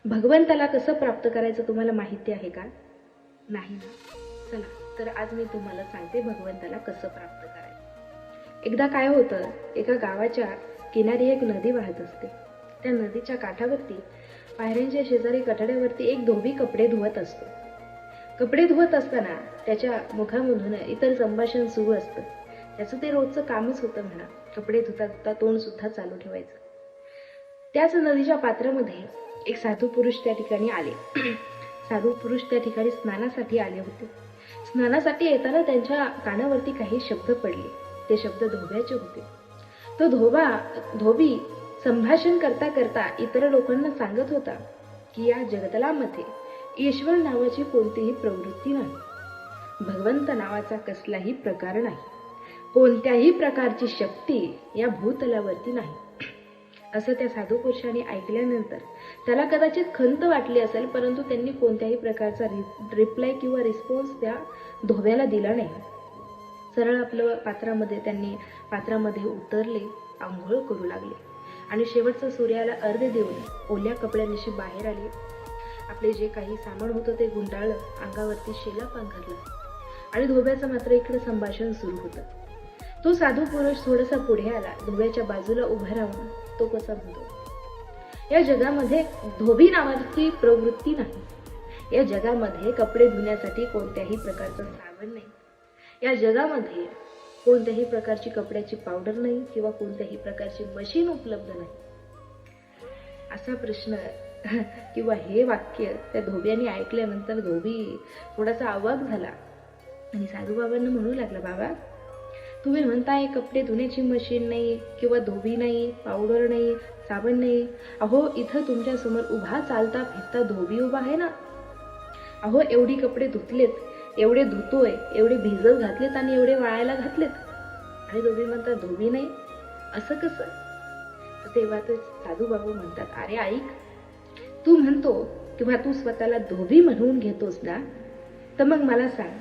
भगवंताला कसं प्राप्त करायचं तुम्हाला माहिती आहे का? नाही ना? चला तर आज मी तुम्हाला सांगते भगवंताला कसं प्राप्त करायचं. एकदा काय होतं, एका गावाच्या किनारी एक नदी वाहत असते. त्या नदीच्या काठावरती पायऱ्यांच्या शेजारी कठड्यावरती एक धोबी कपडे धुवत असतो. कपडे धुवत असताना त्याच्या मुखामधून इतर संभाषण सुरू असतं. त्याचं ते रोजचं कामच होतं म्हणा. कपडे धुता धुता तोंड सुद्धा चालू ठेवायचं. त्याच नदीच्या पात्रामध्ये एक साधू पुरुष त्या ठिकाणी आले. साधू पुरुष त्या ठिकाणी स्नानासाठी आले होते. स्नानासाठी येताना त्यांच्या कानावरती काही शब्द पडले. ते शब्द धोब्याचे होते. तो धोबी संभाषण करता करता इतर लोकांना सांगत होता की या जगतलामध्ये ईश्वर नावाची कोणतीही प्रवृत्ती नाही, भगवंत नावाचा कसलाही प्रकार नाही, कोणत्याही प्रकारची शक्ती या भूतलावरती नाही. असं त्या साधू पुरुषाने ऐकल्यानंतर त्याला कदाचित खंत वाटली असेल, परंतु त्यांनी कोणत्याही प्रकारचा रिप्लाय किंवा रिस्पॉन्स त्या धोब्याला दिला नाही. सरळ आपलं त्यांनी पात्रामध्ये उतरले, आंघोळ करू लागले आणि शेवटचं सूर्याला अर्घ्य देऊन ओल्या कपड्यांशी बाहेर आले. आपले जे काही सामान होतं ते गुंडाळलं, अंगावरती शेला पांघरला आणि धोब्याचं मात्र इकडे संभाषण सुरू होतं. तो साधू पुरुष थोडासा पुढे आला. धोब्याच्या बाजूला उभा राहून तो कसा म्हणतो, या जगामध्ये धोबी नावाची प्रवृत्ती नाही. या जगामध्ये कपडे धुण्यासाठी कोणत्याही प्रकारचं साबण नाही. या जगामध्ये कोणत्याही प्रकारची कपड्याची पावडर नाही किंवा कोणत्याही प्रकारची मशीन उपलब्ध नाही. असा प्रश्न किंवा हे वाक्य त्या धोब्याने ऐकल्यानंतर धोबी थोडासा अवाक झाला आणि साधूबाबांना म्हणू लागला, बाबा तुम्ही म्हणताय कपडे धुण्याची मशीन नाही किंवा धोबी नाही, पावडर नाही, साबण नाही. अहो इथं तुमच्या समोर उभा चालता फिरता धोबी उभा आहे ना. अहो एवढी कपडे धुतलेत, एवढे धुतोय, एवढे भिजत घातलेत आणि एवढे वाळायला घातलेत आणि धोबी म्हणतात धोबी नाही, असं कसं? तर तेव्हा ते साधू बाबा म्हणतात, अरे ऐक, तू म्हणतो किंवा तू स्वतःला धोबी म्हणून घेतोस ना, तर मग मला सांग,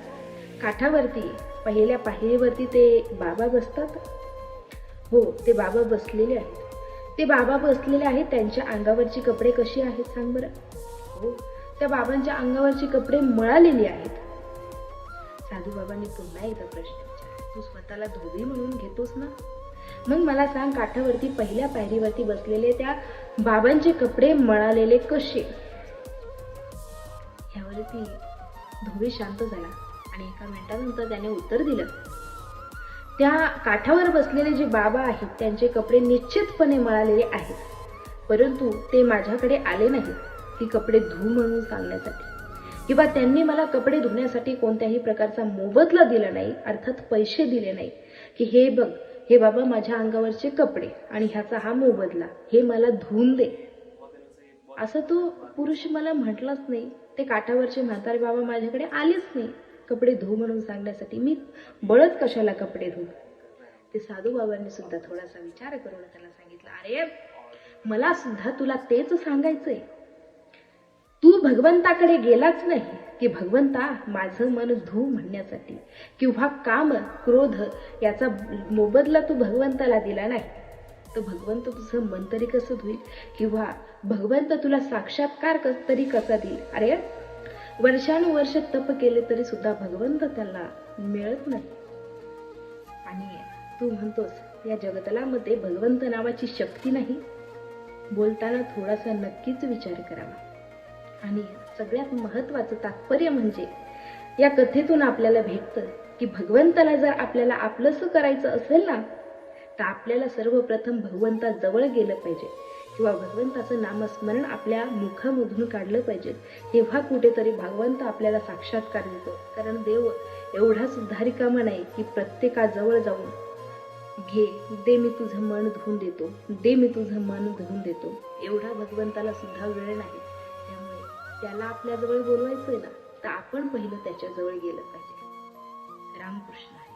काठावरती पहिल्या पायरीवरती ते बाबा बसतात? हो, ते बाबा बसलेले आहेत. ते बाबा बसलेले आहेत, त्यांच्या अंगावरची कपडे कशी आहेत सांग बरं? हो, त्या बाबांच्या अंगावरची कपडे मळालेली आहेत. साधू बाबांनी पुन्हा एकदा प्रश्न विचारला, तू स्वतःला धोबी म्हणून घेतोस ना, मग मला सांग, काठावरती पहिल्या पायरीवरती बसलेले त्या बाबांचे कपडे मळालेले कसे? यावरती धोबी शांत झाला आणि एका मिनिटानंतर त्याने उत्तर दिलं, त्या काठावर बसलेले जे बाबा आहेत त्यांचे कपडे निश्चितपणे मळालेले आहेत, परंतु ते माझ्याकडे आले नाहीत ती कपडे धु म्हणून सांगण्यासाठी, किंवा त्यांनी मला कपडे धुण्यासाठी कोणत्याही प्रकारचा मोबदला दिला नाही, अर्थात पैसे दिले नाही की हे बघ, हे बाबा माझ्या अंगावरचे कपडे आणि ह्याचा हा मोबदला, हे मला धुवून दे. असं तो पुरुष मला म्हटलाच नाही. ते काठावरचे म्हातारे बाबा माझ्याकडे आलेच नाही कपडे धु म्हणून सांगण्यासाठी. मी बळच कशाला कपडे धु? ते साधू बाबांनी सुद्धा थोडासा विचार करून त्याला सांगितलं, अरे मला सुद्धा तुला तेच सांगायचंय. तू भगवंताकडे गेलाच नाही की भगवंता माझं मन धु म्हणण्यासाठी, किंवा काम क्रोध याचा मोबदला तू भगवंताला दिला नाही, तर भगवंत तुझं मन तरी कसं धुईल, किंवा भगवंत तुला साक्षात्कार तरी कसा देईल? अरे वर्षानुवर्ष तप केले तरी सुद्धा भगवंत त्याला मिळत नाही. आणि तू म्हणतोस या जगतलामध्ये भगवंत नावाची शक्ती नाही. बोलताना थोडासा नक्कीच विचार करावा. आणि सगळ्यात महत्वाचं तात्पर्य म्हणजे या कथेतून आपल्याला भेटतं की भगवंताला जर आपल्याला आपलंसं करायचं असेल ना, तर आपल्याला सर्वप्रथम भगवंताजवळ गेलं पाहिजे किंवा भगवंताचं नामस्मरण आपल्या मुखामधून काढलं पाहिजे. तेव्हा कुठेतरी भगवंत आपल्याला साक्षात्कार देतो. कारण देव एवढा सुद्धा रिकामा नाही की प्रत्येकाजवळ जाऊन घे, दे मी तुझं मन धुवून देतो, दे मी तुझं मन धुवून देतो. एवढा भगवंताला सुद्धा वेळ नाही. त्यामुळे त्याला आपल्याजवळ बोलवायचंय ना, तर आपण पहिलं त्याच्याजवळ गेलं पाहिजे. रामकृष्ण हरी.